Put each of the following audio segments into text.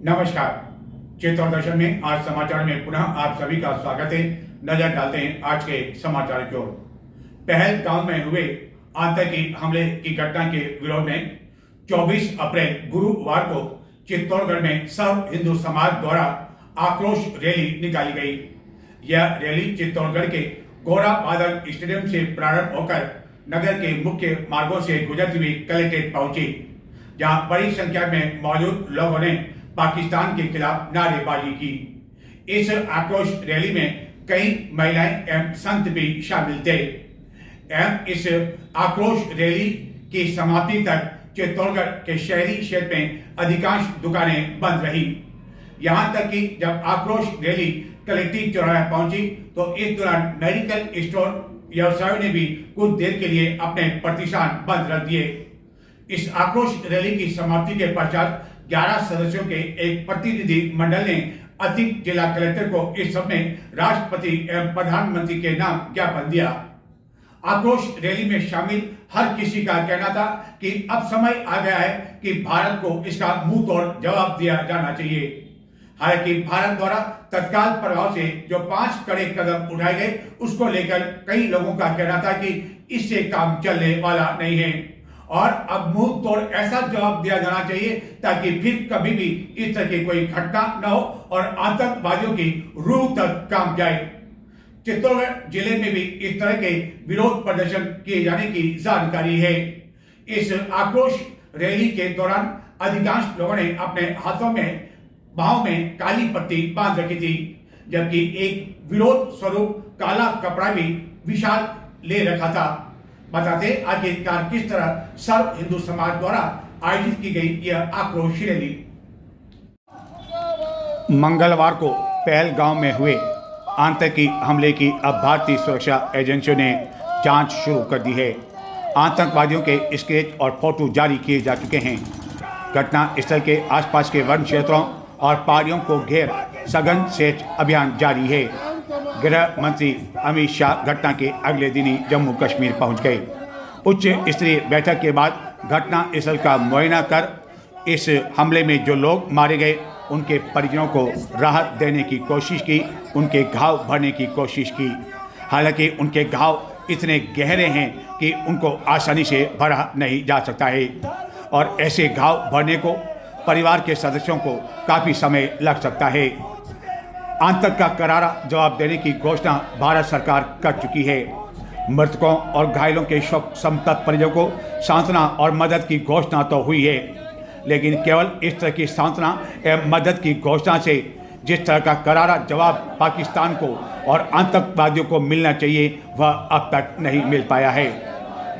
नमस्कार। चित्तौड़ दर्शन में आज समाचार में पुनः आप सभी का स्वागत है। नजर डालते हैं आज के समाचार की ओर। पहलगाम में हुए आतंकी हमले की घटना के विरोध में 24 अप्रैल गुरुवार को चित्तौड़गढ़ में सर्व हिंदू समाज द्वारा आक्रोश रैली निकाली गई। यह रैली चित्तौड़गढ़ के गौरा बादल स्टेडियम से प्रारंभ होकर नगर के मुख्य मार्गों से गुजरती हुई कलेक्ट्रेट पहुंची, जहां बड़ी संख्या में मौजूद लोगों ने पाकिस्तान के खिलाफ नारेबाजी की। इस आक्रोश रैली में कई महिलाएं एवं संत भी शामिल थे एवं इस आक्रोश रैली की समाप्ति तक चित्तौड़गढ़ के शहरी क्षेत्र में अधिकांश दुकानें बंद रही। यहां तक कि जब आक्रोश रैली कलेक्ट्रेट चौराहे पहुंची तो इस दौरान मेडिकल स्टोर व्यवसायियों ने भी कुछ देर के लिए अपने प्रतिष्ठान बंद रख दिए। इस आक्रोश रैली की समाप्ति के पश्चात 11 सदस्यों के एक प्रतिनिधि मंडल ने अतिरिक्त जिला कलेक्टर को इस सब में राष्ट्रपति एवं प्रधानमंत्री के नाम ज्ञापन दिया। आक्रोश रैली में शामिल हर किसी का कहना था कि अब समय आ गया है कि भारत को इसका मुंह तोड़ जवाब दिया जाना चाहिए। हालांकि भारत द्वारा तत्काल प्रभाव से जो 5 कड़े कदम उठाए गए उसको लेकर कई लोगों का कहना था कि इससे काम चलने वाला नहीं है और अब मुंह तोड़ ऐसा जवाब दिया जाना चाहिए ताकि फिर कभी भी इस तरह की कोई घटना न हो और आतंकवादियों की रूह तक काम जाए। चित्तौड़गढ़ जिले में भी इस तरह के विरोध प्रदर्शन किए जाने की जानकारी है। इस आक्रोश रैली के दौरान अधिकांश लोगों ने अपने हाथों में बाहों में काली पट्टी बांध रखी थी, जबकि एक विरोध स्वरूप काला कपड़ा भी विशाल ले रखा था। बताते आखिरकार किस तरह सर्व हिंदू समाज द्वारा आयोजित की गई यह आक्रोश रैली। मंगलवार को पहलगाम में हुए आतंकी हमले की अब भारतीय सुरक्षा एजेंसियों ने जांच शुरू कर दी है। आतंकवादियों के स्केच और फोटो जारी किए जा चुके हैं। घटना स्थल के आसपास के वन क्षेत्रों और पहाड़ियों को घेर सघन सर्च अभियान जारी है। गृह मंत्री अमित शाह घटना के अगले दिन ही जम्मू कश्मीर पहुंच गए। उच्च स्तरीय बैठक के बाद घटना स्थल का मुआयना कर इस हमले में जो लोग मारे गए उनके परिजनों को राहत देने की कोशिश की, उनके घाव भरने की कोशिश की। हालांकि उनके घाव इतने गहरे हैं कि उनको आसानी से भरा नहीं जा सकता है और ऐसे घाव भरने को परिवार के सदस्यों को काफ़ी समय लग सकता है। आतंक का करारा जवाब देने की घोषणा भारत सरकार कर चुकी है। मृतकों और घायलों के शोक संतप्त परिजनों को सांत्वना और मदद की घोषणा तो हुई है, लेकिन केवल इस तरह की सांत्वना एवं मदद की घोषणा से जिस तरह का करारा जवाब पाकिस्तान को और आतंकवादियों को मिलना चाहिए वह अब तक नहीं मिल पाया है।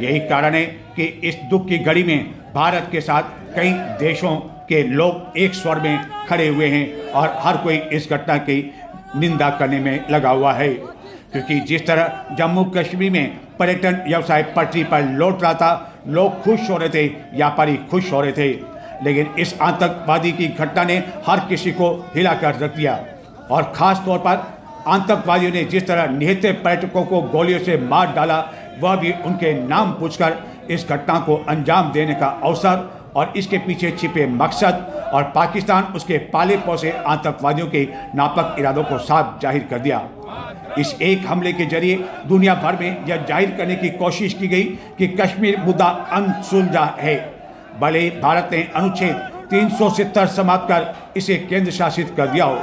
यही कारण है कि इस दुख की घड़ी में भारत के साथ कई देशों के लोग एक स्वर में खड़े हुए हैं और हर कोई इस घटना की निंदा करने में लगा हुआ है, क्योंकि जिस तरह जम्मू कश्मीर में पर्यटन व्यवसाय पटरी पर लौट रहा था, लोग खुश हो रहे थे, व्यापारी खुश हो रहे थे, लेकिन इस आतंकवादी की घटना ने हर किसी को हिलाकर रख दिया और ख़ास तौर पर आतंकवादियों ने जिस तरह निहत्थे पर्यटकों को गोलियों से मार डाला, वह भी उनके नाम पूछकर इस घटना को अंजाम देने का अवसर और इसके पीछे छिपे मकसद और पाकिस्तान उसके पाले पोसे आतंकवादियों के नापाक इरादों को साफ जाहिर कर दिया। इस एक हमले के जरिए दुनिया भर में यह जाहिर करने की कोशिश की गई कि कश्मीर मुद्दा अनसुलझा है। भले ही भारत ने अनुच्छेद 370 समाप्त कर इसे केंद्र शासित कर दिया हो,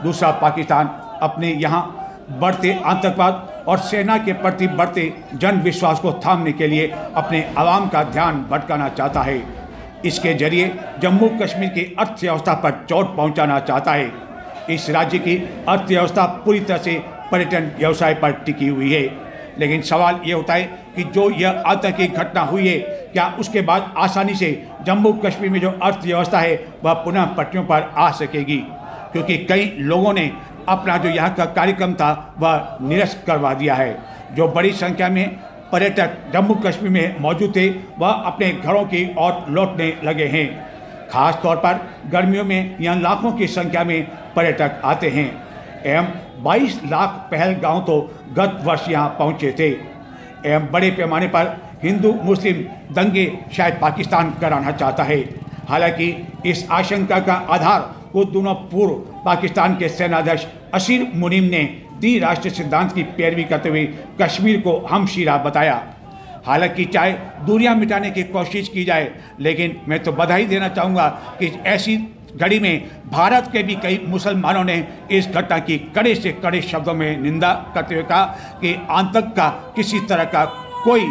दूसरा पाकिस्तान अपने यहाँ बढ़ते आतंकवाद और सेना के प्रति बढ़ते जन विश्वास को थामने के लिए अपने आवाम का ध्यान भटकाना चाहता है। इसके जरिए जम्मू कश्मीर की अर्थव्यवस्था पर चोट पहुंचाना चाहता है। इस राज्य की अर्थव्यवस्था पूरी तरह से पर्यटन व्यवसाय पर टिकी हुई है, लेकिन सवाल ये होता है कि जो यह आतंकी घटना हुई है, क्या उसके बाद आसानी से जम्मू कश्मीर में जो अर्थव्यवस्था है वह पुनः पटरियों पर आ सकेगी? क्योंकि कई लोगों ने अपना जो यहाँ का कार्यक्रम था वह निरस्त करवा दिया है। जो बड़ी संख्या में पर्यटक जम्मू कश्मीर में मौजूद थे वह अपने घरों की ओर लौटने लगे हैं। खास तौर पर गर्मियों में यहाँ लाखों की संख्या में पर्यटक आते हैं एवं 22 लाख पहलगाम तो गत वर्ष यहाँ पहुँचे थे एवं बड़े पैमाने पर हिंदू मुस्लिम दंगे शायद पाकिस्तान कराना चाहता है। हालांकि इस आशंका का आधार को दोनों पूर्व पाकिस्तान के सेनाध्यक्ष असीर मुनीम ने द्विराष्ट्र सिद्धांत की पैरवी करते हुए कश्मीर को हमशीरा बताया। हालांकि चाहे दूरियां मिटाने की कोशिश की जाए, लेकिन मैं तो बधाई देना चाहूँगा कि ऐसी घड़ी में भारत के भी कई मुसलमानों ने इस घटना की कड़े से कड़े शब्दों में निंदा करते हुए कहा कि आतंक का किसी तरह का कोई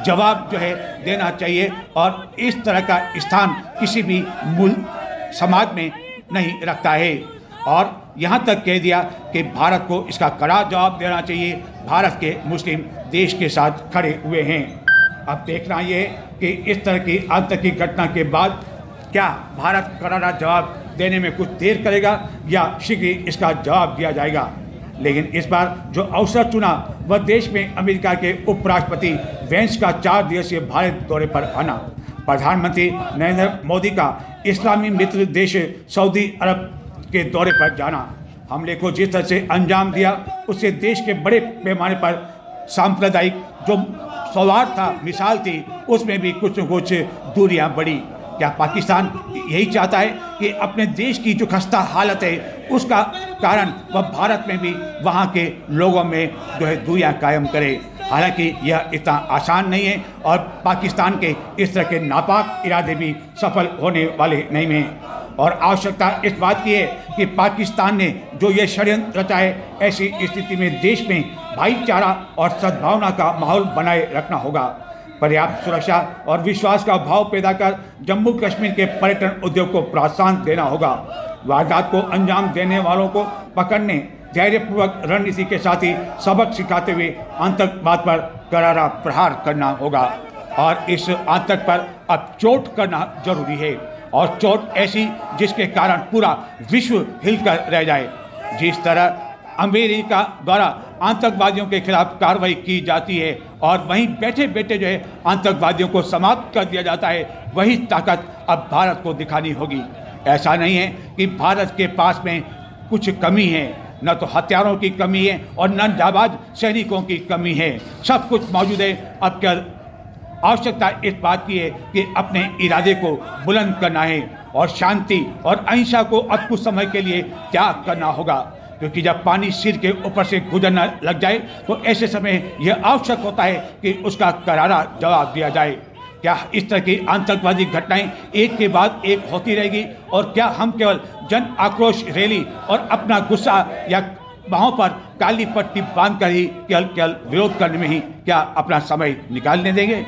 जवाब जो है देना चाहिए और इस तरह का स्थान किसी भी मुल्क समाज में नहीं रखता है। और यहाँ तक कह दिया कि भारत को इसका कड़ा जवाब देना चाहिए। भारत के मुस्लिम देश के साथ खड़े हुए हैं। अब देखना ये है कि इस तरह की आतंकी घटना के बाद क्या भारत करारा जवाब देने में कुछ देर करेगा या शीघ्र ही इसका जवाब दिया जाएगा। लेकिन इस बार जो अवसर चुना वह देश में अमेरिका के उपराष्ट्रपति वेंस का 4 दिवसीय भारत दौरे पर आना, प्रधानमंत्री नरेंद्र मोदी का इस्लामी मित्र देश सऊदी अरब के दौरे पर जाना, हमले को जिस तरह से अंजाम दिया उससे देश के बड़े पैमाने पर सांप्रदायिक जो सौहार्द था, मिसाल थी, उसमें भी कुछ न कुछ दूरियां बढ़ी। क्या पाकिस्तान यही चाहता है कि अपने देश की जो खस्ता हालत है उसका कारण वह भारत में भी वहाँ के लोगों में जो है दूरियां कायम करे। हालांकि यह इतना आसान नहीं है और पाकिस्तान के इस तरह के नापाक इरादे भी सफल होने वाले नहीं हैं। और आवश्यकता इस बात की है कि पाकिस्तान ने जो ये षड्यंत्र रचा है, ऐसी स्थिति में देश में भाईचारा और सद्भावना का माहौल बनाए रखना होगा। पर्याप्त सुरक्षा और विश्वास का भाव पैदा कर जम्मू कश्मीर के पर्यटन उद्योग को प्रोत्साहन देना होगा। वारदात को अंजाम देने वालों को पकड़ने, धैर्यपूर्वक रणनीति के साथ ही सबक सिखाते हुए आतंकवाद पर करारा प्रहार करना होगा। और इस आतंक पर अब चोट करना जरूरी है, और चोट ऐसी जिसके कारण पूरा विश्व हिलकर रह जाए। जिस तरह अमेरिका द्वारा आतंकवादियों के खिलाफ कार्रवाई की जाती है और वहीं बैठे बैठे जो है आतंकवादियों को समाप्त कर दिया जाता है, वही ताकत अब भारत को दिखानी होगी। ऐसा नहीं है कि भारत के पास में कुछ कमी है, न तो हथियारों की कमी है और न जाबाज सैनिकों की कमी है, सब कुछ मौजूद है। अब क्या आवश्यकता इस बात की है कि अपने इरादे को बुलंद करना है और शांति और अहिंसा को अब कुछ समय के लिए त्याग करना होगा, क्योंकि जब पानी सिर के ऊपर से गुजरना लग जाए तो ऐसे समय यह आवश्यक होता है कि उसका करारा जवाब दिया जाए। क्या इस तरह की आतंकवादी घटनाएं एक के बाद एक होती रहेगी और क्या हम केवल जन आक्रोश रैली और अपना गुस्सा या बाहों पर काली पट्टी बांधकर ही केवल विरोध करने में ही क्या अपना समय निकालने देंगे?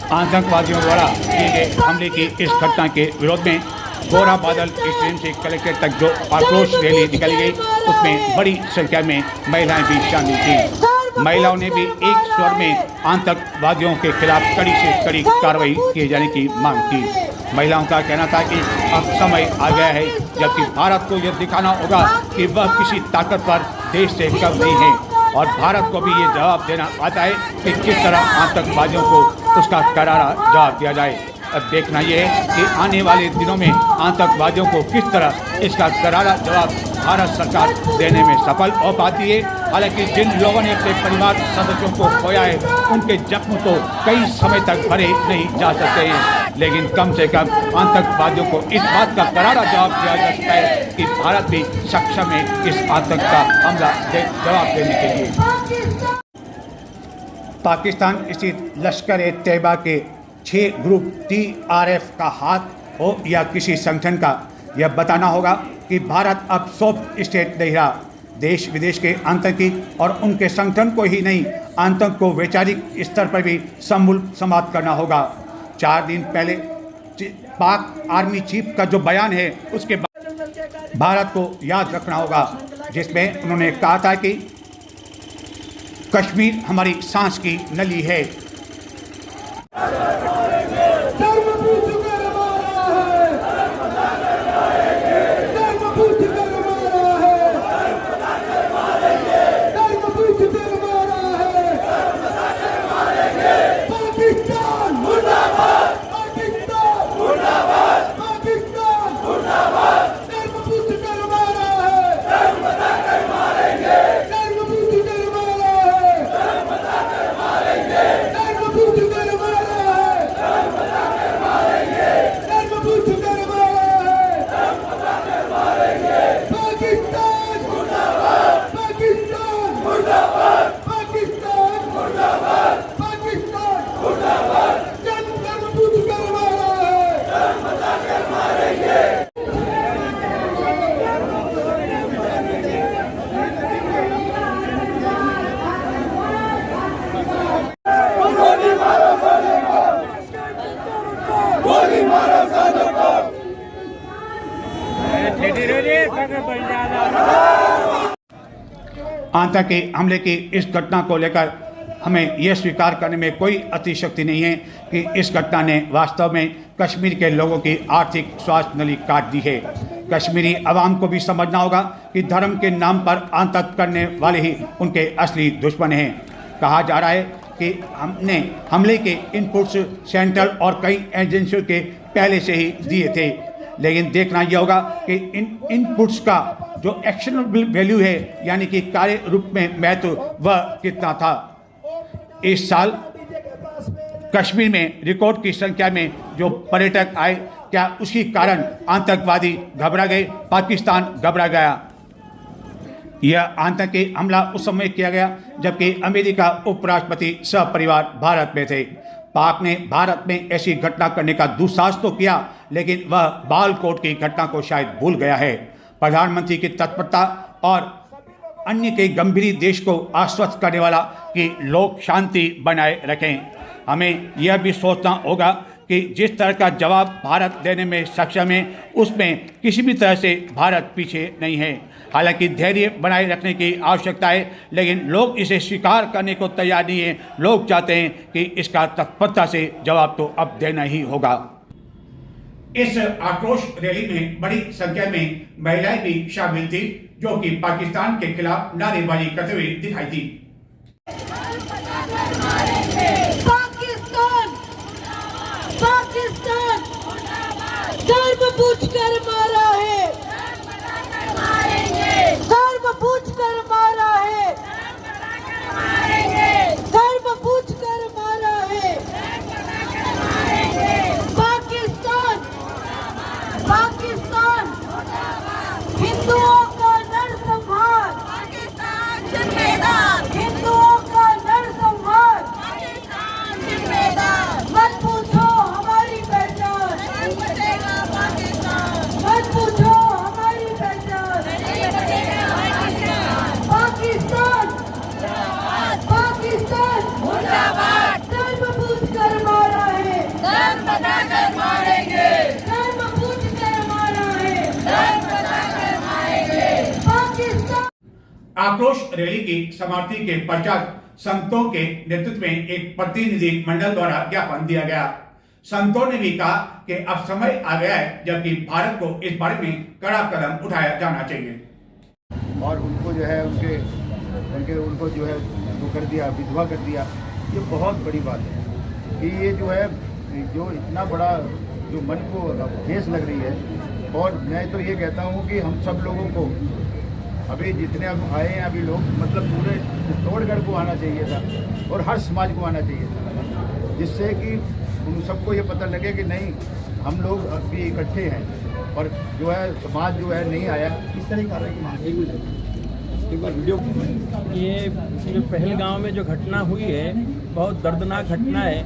आतंकवादियों द्वारा किए गए हमले की इस घटना के विरोध में गोरा बादल स्टेडियम से कलेक्ट्रेट तक जो आक्रोश रैली निकाली गई, उसमें बड़ी संख्या में महिलाएं भी शामिल थीं। महिलाओं ने भी एक स्वर में आतंकवादियों के खिलाफ कड़ी से कड़ी कार्रवाई किए जाने की मांग की। महिलाओं का कहना था कि अब समय आ गया है जबकि भारत को यह दिखाना होगा कि वह किसी ताकतवर देश से कम नहीं है, और भारत को भी ये जवाब देना आता है कि किस तरह आतंकवादियों को उसका करारा जवाब दिया जाए। अब देखना यह है कि आने वाले दिनों में आतंकवादियों को किस तरह इसका करारा जवाब भारत सरकार देने में सफल हो पाती है। हालांकि जिन लोगों ने अपने परिवार सदस्यों को खोया है, उनके जख्म तो कई समय तक भरे नहीं जा सकते हैं, लेकिन कम से कम आतंकवादियों को इस बात का करारा जवाब दिया जा सकता है कि भारत भी सक्षम है इस आतंक का हमला जवाब देने के लिए। पाकिस्तान स्थित लश्कर-ए-तैयबा के 6 ग्रुप TRF का हाथ हो या किसी संगठन का, यह बताना होगा कि भारत अब सॉफ्ट स्टेट नहीं रहा। देश विदेश के आतंकी और उनके संगठन को ही नहीं, आतंक को वैचारिक स्तर पर भी समूल समाप्त करना होगा। 4 दिन पहले पाक आर्मी चीफ का जो बयान है, उसके बाद भारत को याद रखना होगा, जिसमें उन्होंने कहा था कि कश्मीर हमारी सांस की नली है। आतंकी हमले की इस घटना को लेकर हमें यह स्वीकार करने में कोई अतिशक्ति नहीं है कि इस घटना ने वास्तव में कश्मीर के लोगों की आर्थिक स्वास्थ्य नली काट दी है। कश्मीरी अवाम को भी समझना होगा कि धर्म के नाम पर आतंक करने वाले ही उनके असली दुश्मन हैं। कहा जा रहा है कि हमने हमले के इनपुट्स सेंट्रल और कई एजेंसियों के पहले से ही दिए थे, लेकिन देखना यह होगा कि इन इनपुट्स का जो एक्शनेबल वैल्यू है, यानी कि कार्य रूप में महत्व, वह कितना था। इस साल कश्मीर में रिकॉर्ड की संख्या में जो पर्यटक आए, क्या उसके कारण आतंकवादी घबरा गए? पाकिस्तान घबरा गया? यह आतंकी हमला उस समय किया गया जबकि अमेरिका उपराष्ट्रपति सपरिवार भारत में थे। पाक ने भारत में ऐसी घटना करने का दुस्साहस तो किया, लेकिन वह बालाकोट की घटना को शायद भूल गया है। प्रधानमंत्री की तत्परता और अन्य के गंभीर देश को आश्वस्त करने वाला कि लोग शांति बनाए रखें। हमें यह भी सोचना होगा कि जिस तरह का जवाब भारत देने में सक्षम है, उसमें किसी भी तरह से भारत पीछे नहीं है। हालांकि धैर्य बनाए रखने की आवश्यकता है, लेकिन लोग इसे स्वीकार करने को तैयार नहीं है। लोग चाहते हैं कि इसका तत्परता से जवाब तो अब देना ही होगा। इस आक्रोश रैली में बड़ी संख्या में महिलाएं भी शामिल थी, जो कि पाकिस्तान के खिलाफ नारेबाजी करते हुए दिखाई दी। पाकिस्तान धर्म पूछकर मारा है, धर्म पूछकर मारा है, धर्म पूछकर मारा है। पाकिस्तान पाकिस्तान हिंदुओं का नरसंहार, पाकिस्तान जिम्मेदार, हिंदुओं का नरसंहार, पाकिस्तान जिम्मेदार। मत पूछो हमारी पहचान, नहीं बचेगा पाकिस्तान, मत पूछो हमारी पहचान, नहीं बचेगा पाकिस्तान। पाकिस्तान पाकिस्तान मुर्दाबाद। धर्म पूछकर मारा है, धर्म बताकर मारेंगे, धर्म पूछकर मारा है, धर्म बताकर मारेंगे। पाकिस्तान। आक्रोश रैली की समाप्ति के पश्चात संतों के नेतृत्व में एक प्रतिनिधि मंडल द्वारा ज्ञापन दिया गया। संतों ने भी कहा कि अब समय आ गया है जबकि भारत को इस बारे में कड़ा कदम उठाया जाना चाहिए। और उनको जो है उनको जो है वो कर दिया, विधवा कर दिया। ये बहुत बड़ी बात है कि ये जो है जो इतना बड़ा जो मन को ठेस लग रही है। और मैं तो ये कहता हूँ कि हम सब लोगों को अभी जितने अब आए हैं अभी लोग, मतलब पूरे चित्तौड़गढ़ को आना चाहिए था और हर समाज को आना चाहिए था, जिससे कि उन सबको ये पता लगे कि नहीं, हम लोग अभी इकट्ठे हैं। और जो है समाज जो है नहीं आया, इस तरह का एक बार वीडियो। ये जो पहलगांव में जो घटना हुई है, बहुत दर्दनाक घटना है।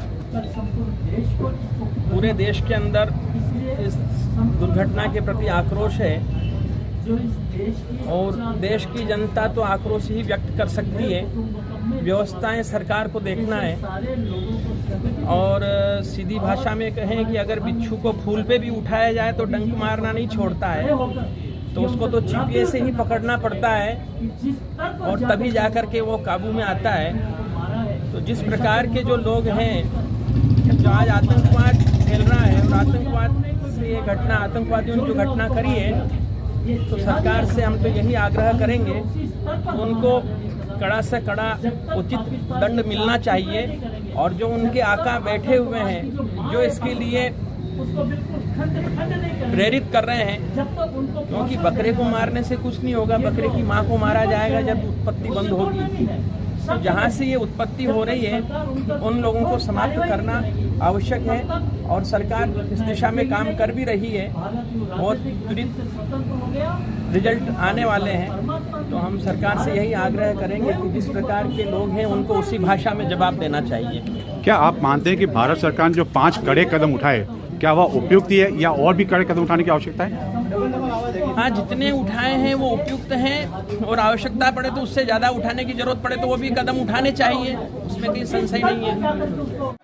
पूरे देश के अंदर इस दुर्घटना के प्रति आक्रोश है और देश की जनता तो आक्रोश ही व्यक्त कर सकती है। व्यवस्थाएं सरकार को देखना है और सीधी भाषा में कहें कि अगर बिच्छू को फूल पे भी उठाया जाए तो डंक मारना नहीं छोड़ता है, तो उसको तो चिपिए से ही पकड़ना पड़ता है और तभी जाकर के वो काबू में आता है। तो जिस प्रकार के जो लोग हैं, जो आज आतंकवाद फैल रहा है और आतंकवाद से ये घटना, आतंकवादियों ने जो घटना करी है, तो सरकार से हम तो यही आग्रह करेंगे, उनको कड़ा से कड़ा उचित दंड मिलना चाहिए। और जो उनके आका बैठे हुए हैं, जो इसके लिए प्रेरित कर रहे हैं, क्योंकि बकरे को मारने से कुछ नहीं होगा, बकरे की माँ को मारा जाएगा जब उत्पत्ति बंद होगी। तो जहाँ से ये उत्पत्ति हो रही है, उन लोगों को समाप्त करना आवश्यक है और सरकार इस दिशा में काम कर भी रही है। बहुत त्वरित रिजल्ट आने वाले हैं। तो हम सरकार से यही आग्रह करेंगे कि जिस प्रकार के लोग हैं, उनको उसी भाषा में जवाब देना चाहिए। क्या आप मानते हैं कि भारत सरकार ने जो 5 कड़े कदम उठाए, क्या वह उपयुक्त है या और भी कड़े कदम उठाने की आवश्यकता है? हाँ, जितने उठाए हैं वो उपयुक्त हैं और आवश्यकता पड़े तो उससे ज़्यादा उठाने की जरूरत पड़े तो वो भी कदम उठाने चाहिए, उसमें कोई संशय नहीं है।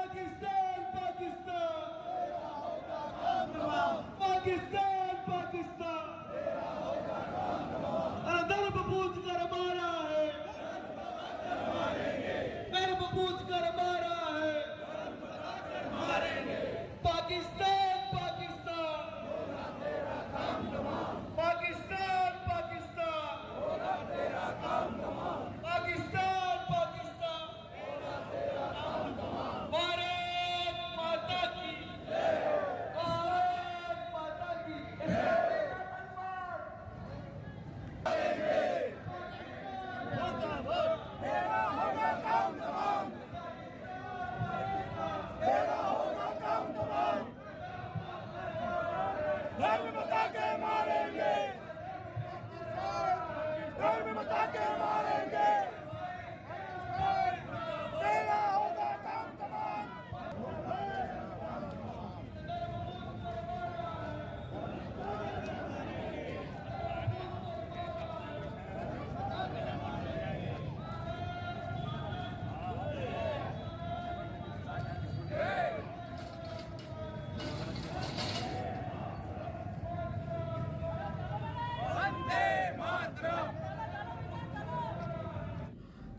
पाकिस्तान पाकिस्तान पाकिस्तान अरे धर्म पूछ कर मारा है, धर्म पूछ कर मारा है, पाकिस्तान पाकिस्तान पाकिस्तान पाकिस्तान पाकिस्तान पाकिस्तान भारत माता की भारत माता की धर्म बता के मारेंगे, धर्म बता के मारेंगे, तेरा होगा काम तमाम।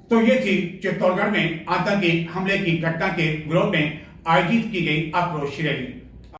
तो ये थी चित्तौड़गढ़ में आतंकी हमले की घटना के विरोध में आयोजित की गई आक्रोश रैली।